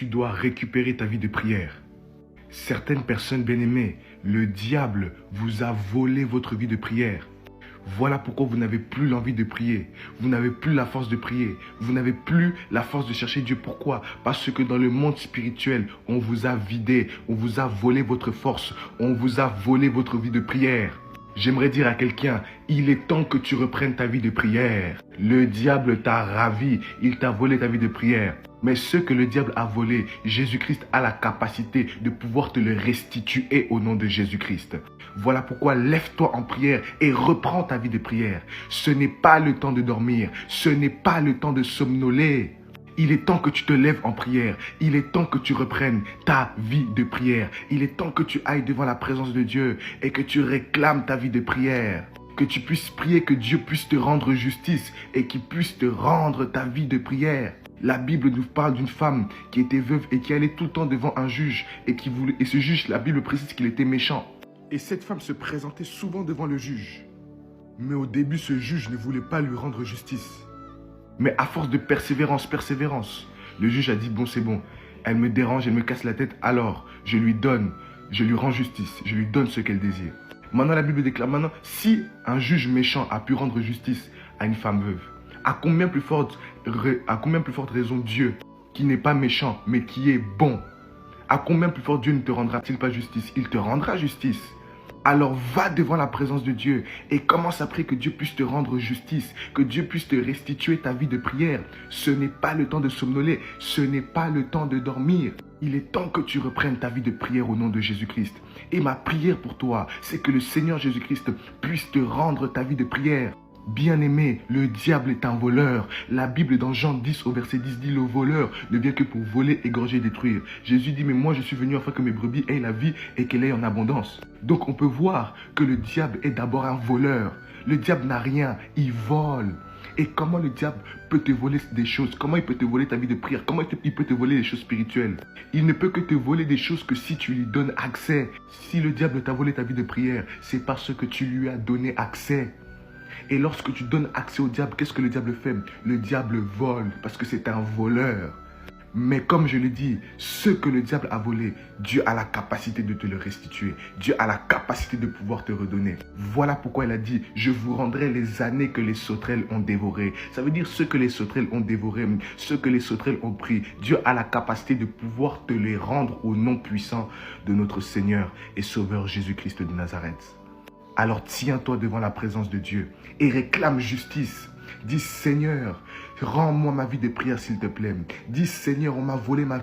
Tu dois récupérer ta vie de prière. Certaines personnes bien-aimées, le diable vous a volé votre vie de prière. Voilà pourquoi vous n'avez plus l'envie de prier. Vous n'avez plus la force de prier. Vous n'avez plus la force de chercher Dieu. Pourquoi? Parce que dans le monde spirituel, on vous a vidé. On vous a volé votre force. On vous a volé votre vie de prière. J'aimerais dire à quelqu'un, il est temps que tu reprennes ta vie de prière. Le diable t'a ravi, il t'a volé ta vie de prière. Mais ce que le diable a volé, Jésus-Christ a la capacité de pouvoir te le restituer au nom de Jésus-Christ. Voilà pourquoi lève-toi en prière et reprends ta vie de prière. Ce n'est pas le temps de dormir, ce n'est pas le temps de somnoler. Il est temps que tu te lèves en prière. Il est temps que tu reprennes ta vie de prière. Il est temps que tu ailles devant la présence de Dieu et que tu réclames ta vie de prière. Que tu puisses prier, que Dieu puisse te rendre justice et qu'il puisse te rendre ta vie de prière. La Bible nous parle d'une femme qui était veuve et qui allait tout le temps devant un juge et ce juge, la Bible précise qu'il était méchant. Et cette femme se présentait souvent devant le juge. Mais au début, ce juge ne voulait pas lui rendre justice. Mais à force de persévérance, le juge a dit, bon, c'est bon, elle me dérange, elle me casse la tête, alors je lui rends justice, je lui donne ce qu'elle désire. Maintenant, la Bible déclare, si un juge méchant a pu rendre justice à une femme veuve, à combien plus forte raison Dieu, qui n'est pas méchant, mais qui est bon, à combien plus fort Dieu ne te rendra-t-il pas justice? Il te rendra justice. Alors va devant la présence de Dieu et commence à prier que Dieu puisse te rendre justice, que Dieu puisse te restituer ta vie de prière. Ce n'est pas le temps de somnoler, ce n'est pas le temps de dormir. Il est temps que tu reprennes ta vie de prière au nom de Jésus-Christ. Et ma prière pour toi, c'est que le Seigneur Jésus-Christ puisse te rendre ta vie de prière. Bien-aimé, le diable est un voleur. La Bible dans Jean 10 au verset 10 dit, le voleur ne vient que pour voler, égorger et détruire. Jésus dit, mais moi je suis venu afin que mes brebis aient la vie et qu'elle ait en abondance. Donc on peut voir que le diable est d'abord un voleur. Le diable n'a rien, il vole. Et comment le diable peut te voler des choses? Comment il peut te voler ta vie de prière? Comment il peut te voler les choses spirituelles? Il ne peut que te voler des choses que si tu lui donnes accès. Si le diable t'a volé ta vie de prière, c'est parce que tu lui as donné accès. Et lorsque tu donnes accès au diable, qu'est-ce que le diable fait? Le diable vole parce que c'est un voleur. Mais comme je l'ai dit, ce que le diable a volé, Dieu a la capacité de te le restituer. Dieu a la capacité de pouvoir te redonner. Voilà pourquoi il a dit, je vous rendrai les années que les sauterelles ont dévorées. Ça veut dire ce que les sauterelles ont dévoré, ce que les sauterelles ont pris. Dieu a la capacité de pouvoir te les rendre au nom puissant de notre Seigneur et Sauveur Jésus-Christ de Nazareth. Alors tiens-toi devant la présence de Dieu et réclame justice. Dis, Seigneur, rends-moi ma vie de prière s'il te plaît. Dis, Seigneur, on m'a volé ma vie.